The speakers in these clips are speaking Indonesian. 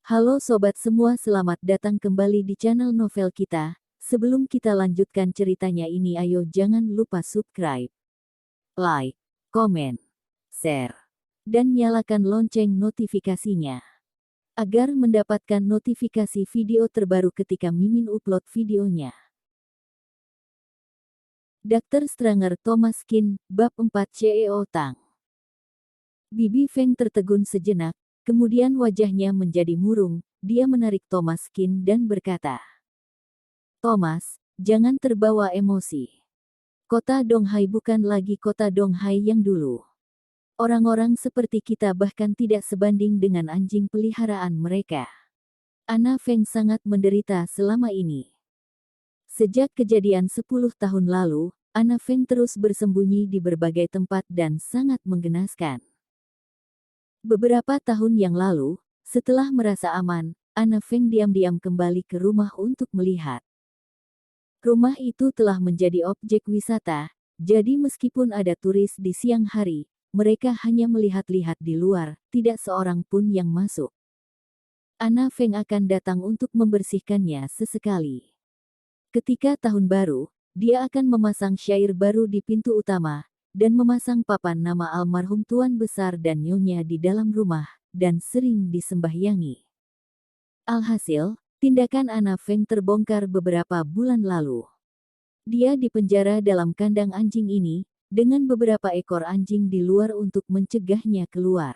Halo sobat semua, selamat datang kembali di channel novel kita. Sebelum kita lanjutkan ceritanya ini, ayo jangan lupa subscribe, like, komen, share, dan nyalakan lonceng notifikasinya agar mendapatkan notifikasi video terbaru ketika Mimin upload videonya. Dr. Stranger Thomas Kin, Bab 4 CEO Tang. Bibi Feng tertegun sejenak, kemudian wajahnya menjadi murung. Dia menarik Thomas Kin dan berkata, "Thomas, jangan terbawa emosi. Kota Donghai bukan lagi kota Donghai yang dulu. Orang-orang seperti kita bahkan tidak sebanding dengan anjing peliharaan mereka. Ana Feng sangat menderita selama ini. Sejak kejadian 10 tahun lalu, Ana Feng terus bersembunyi di berbagai tempat dan sangat menggenaskan. Beberapa tahun yang lalu, setelah merasa aman, Ana Feng diam-diam kembali ke rumah untuk melihat. Rumah itu telah menjadi objek wisata, jadi meskipun ada turis di siang hari, mereka hanya melihat-lihat di luar, tidak seorang pun yang masuk. Ana Feng akan datang untuk membersihkannya sesekali. Ketika tahun baru, dia akan memasang syair baru di pintu utama, dan memasang papan nama almarhum Tuan Besar dan Nyonya di dalam rumah, dan sering disembahyangi. Alhasil, tindakan Ana Feng terbongkar beberapa bulan lalu. Dia dipenjara dalam kandang anjing ini, dengan beberapa ekor anjing di luar untuk mencegahnya keluar.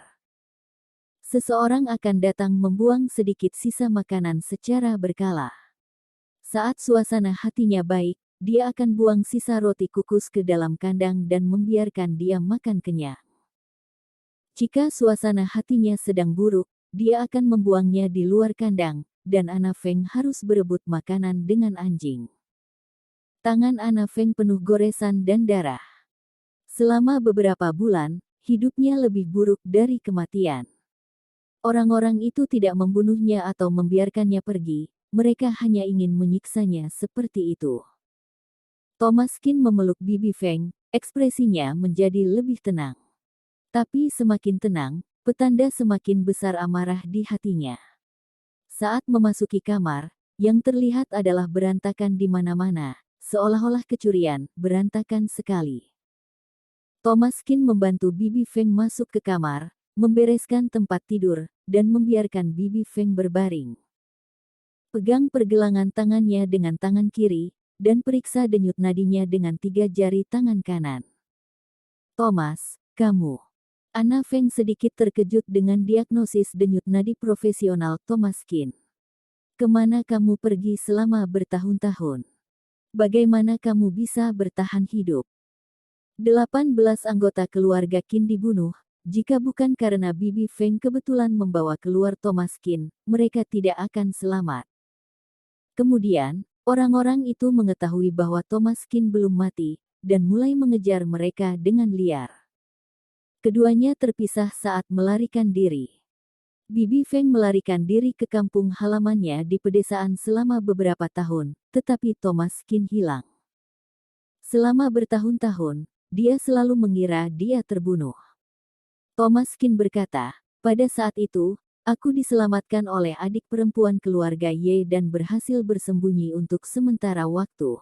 Seseorang akan datang membuang sedikit sisa makanan secara berkala. Saat suasana hatinya baik, dia akan buang sisa roti kukus ke dalam kandang dan membiarkan dia makan kenyang. Jika suasana hatinya sedang buruk, dia akan membuangnya di luar kandang, dan Ana Feng harus berebut makanan dengan anjing. Tangan Ana Feng penuh goresan dan darah. Selama beberapa bulan, hidupnya lebih buruk dari kematian. Orang-orang itu tidak membunuhnya atau membiarkannya pergi, mereka hanya ingin menyiksanya seperti itu. Thomas Kin memeluk Bibi Feng, ekspresinya menjadi lebih tenang. Tapi semakin tenang, petanda semakin besar amarah di hatinya. Saat memasuki kamar, yang terlihat adalah berantakan di mana-mana, seolah-olah kecurian, berantakan sekali. Thomas Kin membantu Bibi Feng masuk ke kamar, membereskan tempat tidur, dan membiarkan Bibi Feng berbaring. Pegang pergelangan tangannya dengan tangan kiri, dan periksa denyut nadinya dengan 3 jari tangan kanan. "Thomas, kamu..." Ana Feng sedikit terkejut dengan diagnosis denyut nadi profesional Thomas Kin. "Kemana kamu pergi selama bertahun-tahun? Bagaimana kamu bisa bertahan hidup? 18 anggota keluarga Kin dibunuh. Jika bukan karena Bibi Feng kebetulan membawa keluar Thomas Kin, mereka tidak akan selamat." Kemudian, orang-orang itu mengetahui bahwa Thomas Kin belum mati, dan mulai mengejar mereka dengan liar. Keduanya terpisah saat melarikan diri. Bibi Feng melarikan diri ke kampung halamannya di pedesaan selama beberapa tahun, tetapi Thomas Kin hilang. Selama bertahun-tahun, dia selalu mengira dia terbunuh. Thomas Kin berkata, "Pada saat itu, aku diselamatkan oleh adik perempuan keluarga Ye dan berhasil bersembunyi untuk sementara waktu.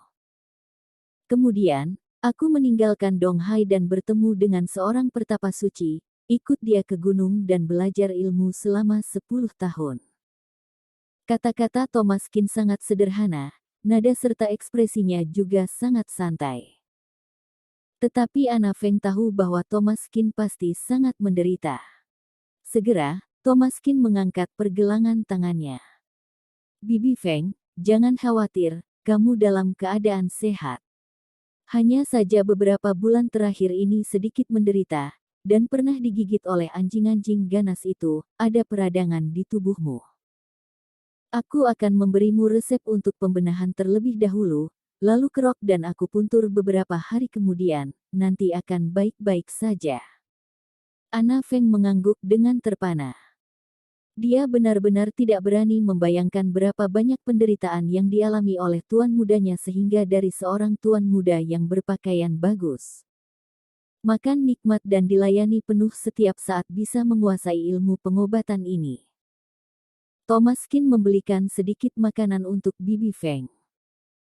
Kemudian, aku meninggalkan Donghai dan bertemu dengan seorang pertapa suci, ikut dia ke gunung dan belajar ilmu selama 10 tahun." Kata-kata Thomas Kin sangat sederhana, nada serta ekspresinya juga sangat santai. Tetapi Ana Feng tahu bahwa Thomas Kin pasti sangat menderita. Segera, Thomas Kin mengangkat pergelangan tangannya. "Bibi Feng, jangan khawatir, kamu dalam keadaan sehat. Hanya saja beberapa bulan terakhir ini sedikit menderita, dan pernah digigit oleh anjing-anjing ganas itu, ada peradangan di tubuhmu. Aku akan memberimu resep untuk pembenahan terlebih dahulu, lalu kerok dan akupuntur beberapa hari kemudian, nanti akan baik-baik saja." Ana Feng mengangguk dengan terpana. Dia benar-benar tidak berani membayangkan berapa banyak penderitaan yang dialami oleh tuan mudanya sehingga dari seorang tuan muda yang berpakaian bagus, makan nikmat dan dilayani penuh setiap saat bisa menguasai ilmu pengobatan ini. Thomas Qin membelikan sedikit makanan untuk Bibi Feng.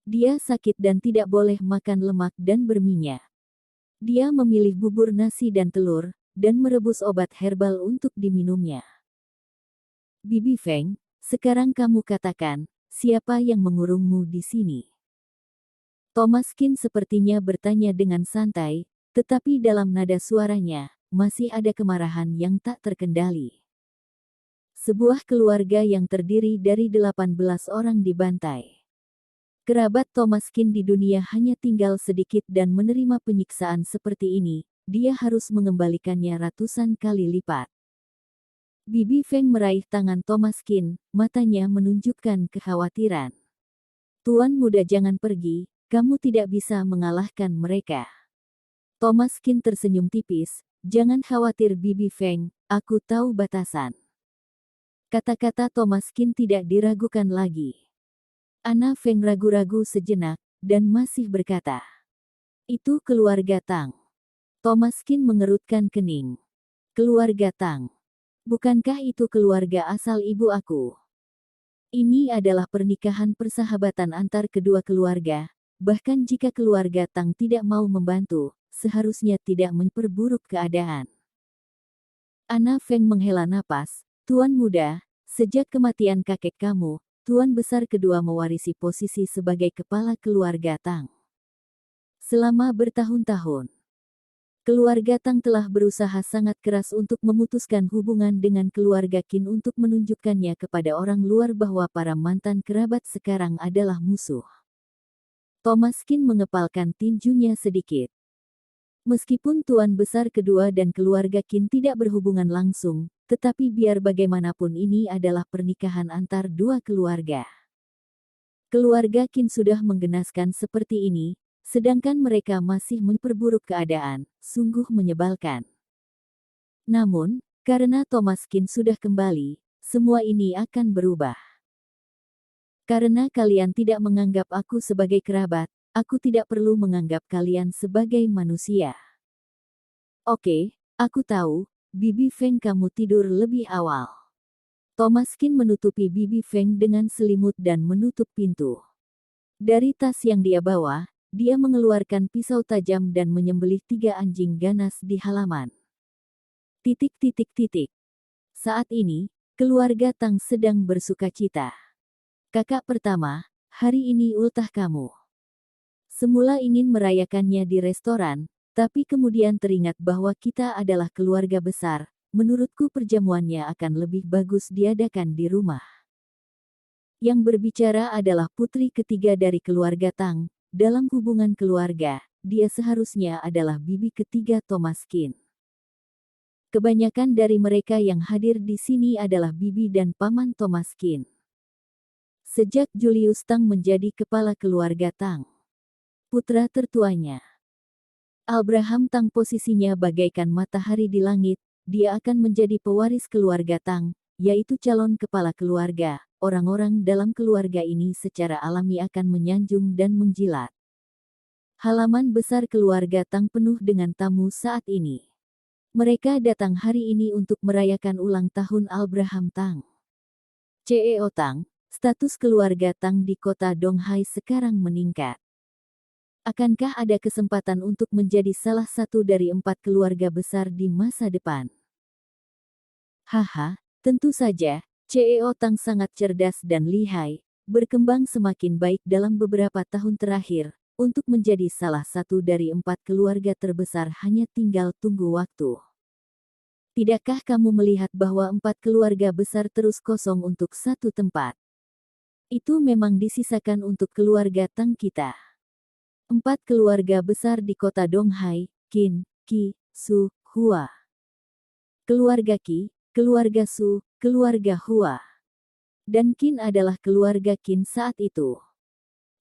Dia sakit dan tidak boleh makan lemak dan berminyak. Dia memilih bubur nasi dan telur, dan merebus obat herbal untuk diminumnya. Bibi Feng, sekarang kamu katakan, siapa yang mengurungmu di sini? Thomas Qin sepertinya bertanya dengan santai, tetapi dalam nada suaranya, masih ada kemarahan yang tak terkendali. Sebuah keluarga yang terdiri dari 18 orang dibantai. Kerabat Thomas Qin di dunia hanya tinggal sedikit dan menerima penyiksaan seperti ini, dia harus mengembalikannya ratusan kali lipat. Bibi Feng meraih tangan Thomas Qin, matanya menunjukkan kekhawatiran. Tuan muda jangan pergi, kamu tidak bisa mengalahkan mereka. Thomas Qin tersenyum tipis, jangan khawatir Bibi Feng, aku tahu batasan. Kata-kata Thomas Qin tidak diragukan lagi. Ana Feng ragu-ragu sejenak, dan masih berkata, itu keluarga Tang. Thomas Qin mengerutkan kening. Keluarga Tang. Bukankah itu keluarga asal ibu aku? Ini adalah pernikahan persahabatan antar kedua keluarga, bahkan jika keluarga Tang tidak mau membantu, seharusnya tidak memperburuk keadaan. Ana Feng menghela napas, Tuan muda, sejak kematian kakek kamu, Tuan besar kedua mewarisi posisi sebagai kepala keluarga Tang. Selama bertahun-tahun, keluarga Tang telah berusaha sangat keras untuk memutuskan hubungan dengan keluarga Qin untuk menunjukkannya kepada orang luar bahwa para mantan kerabat sekarang adalah musuh. Thomas Qin mengepalkan tinjunya sedikit. Meskipun Tuan besar kedua dan keluarga Qin tidak berhubungan langsung, tetapi biar bagaimanapun ini adalah pernikahan antar dua keluarga. Keluarga Qin sudah menggenaskan seperti ini, sedangkan mereka masih memperburuk keadaan, sungguh menyebalkan. Namun, karena Thomas Qin sudah kembali, semua ini akan berubah. Karena kalian tidak menganggap aku sebagai kerabat, aku tidak perlu menganggap kalian sebagai manusia. Oke, aku tahu, Bibi Feng kamu tidur lebih awal. Thomas Qin menutupi Bibi Feng dengan selimut dan menutup pintu. Dari tas yang dia bawa, dia mengeluarkan pisau tajam dan menyembelih 3 anjing ganas di halaman. Saat ini, keluarga Tang sedang bersukacita. Kakak pertama, hari ini ultah kamu. Semula ingin merayakannya di restoran, tapi kemudian teringat bahwa kita adalah keluarga besar, menurutku perjamuannya akan lebih bagus diadakan di rumah. Yang berbicara adalah putri ketiga dari keluarga Tang, dalam hubungan keluarga, dia seharusnya adalah bibi ketiga Thomas Qin. Kebanyakan dari mereka yang hadir di sini adalah bibi dan paman Thomas Qin. Sejak Julius Tang menjadi kepala keluarga Tang, putra tertuanya, Abraham Tang posisinya bagaikan matahari di langit, dia akan menjadi pewaris keluarga Tang, yaitu calon kepala keluarga. Orang-orang dalam keluarga ini secara alami akan menyanjung dan menjilat. Halaman besar keluarga Tang penuh dengan tamu saat ini. Mereka datang hari ini untuk merayakan ulang tahun Abraham Tang. CEO Tang, status keluarga Tang di kota Donghai sekarang meningkat. Akankah ada kesempatan untuk menjadi salah satu dari 4 keluarga besar di masa depan? Haha, tentu saja, CEO Tang sangat cerdas dan lihai, berkembang semakin baik dalam beberapa tahun terakhir, untuk menjadi salah satu dari 4 keluarga terbesar hanya tinggal tunggu waktu. Tidakkah kamu melihat bahwa 4 keluarga besar terus kosong untuk satu tempat? Itu memang disisakan untuk keluarga Tang kita. 4 keluarga besar di kota Donghai, Qin, Qi, Su, Hua. Keluarga Qi, keluarga Su, keluarga Hua. Dan Qin adalah keluarga Qin saat itu.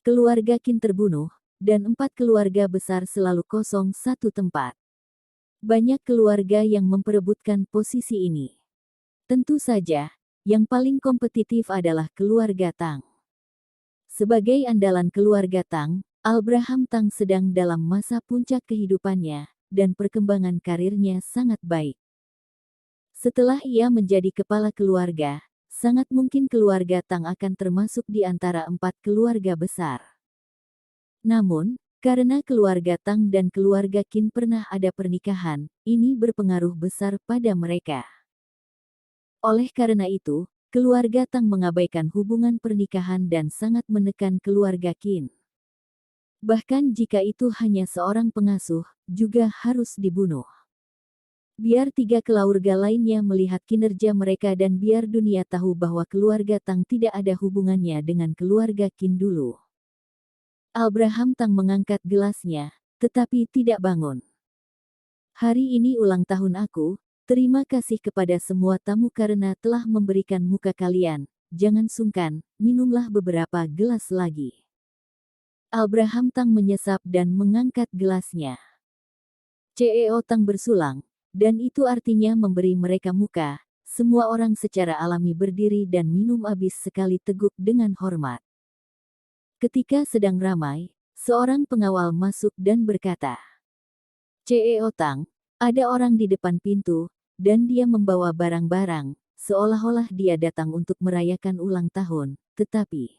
Keluarga Qin terbunuh, dan 4 keluarga besar selalu kosong satu tempat. Banyak keluarga yang memperebutkan posisi ini. Tentu saja, yang paling kompetitif adalah keluarga Tang. Sebagai andalan keluarga Tang, Abraham Tang sedang dalam masa puncak kehidupannya, dan perkembangan karirnya sangat baik. Setelah ia menjadi kepala keluarga, sangat mungkin keluarga Tang akan termasuk di antara 4 keluarga besar. Namun, karena keluarga Tang dan keluarga Qin pernah ada pernikahan, ini berpengaruh besar pada mereka. Oleh karena itu, keluarga Tang mengabaikan hubungan pernikahan dan sangat menekan keluarga Qin. Bahkan jika itu hanya seorang pengasuh, juga harus dibunuh. Biar 3 keluarga lainnya melihat kinerja mereka dan biar dunia tahu bahwa keluarga Tang tidak ada hubungannya dengan keluarga Qin dulu. Abraham Tang mengangkat gelasnya, tetapi tidak bangun. Hari ini ulang tahun aku, terima kasih kepada semua tamu karena telah memberikan muka kalian, jangan sungkan, minumlah beberapa gelas lagi. Abraham Tang menyesap dan mengangkat gelasnya. CEO Tang bersulang, dan itu artinya memberi mereka muka. Semua orang secara alami berdiri dan minum habis sekali teguk dengan hormat. Ketika sedang ramai, seorang pengawal masuk dan berkata, CEO Tang, ada orang di depan pintu, dan dia membawa barang-barang, seolah-olah dia datang untuk merayakan ulang tahun, tetapi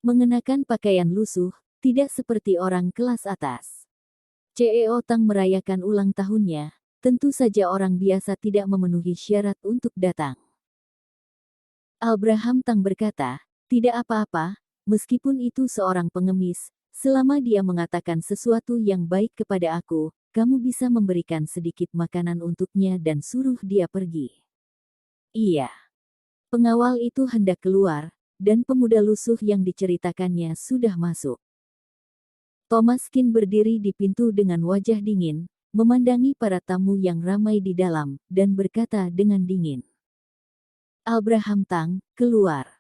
mengenakan pakaian lusuh, tidak seperti orang kelas atas. CEO Tang merayakan ulang tahunnya, tentu saja orang biasa tidak memenuhi syarat untuk datang. Abraham Tang berkata, tidak apa-apa, meskipun itu seorang pengemis, selama dia mengatakan sesuatu yang baik kepada aku, kamu bisa memberikan sedikit makanan untuknya dan suruh dia pergi. Iya. Pengawal itu hendak keluar, dan pemuda lusuh yang diceritakannya sudah masuk. Thomas Qin berdiri di pintu dengan wajah dingin, memandangi para tamu yang ramai di dalam, dan berkata dengan dingin, Abraham Tang, keluar.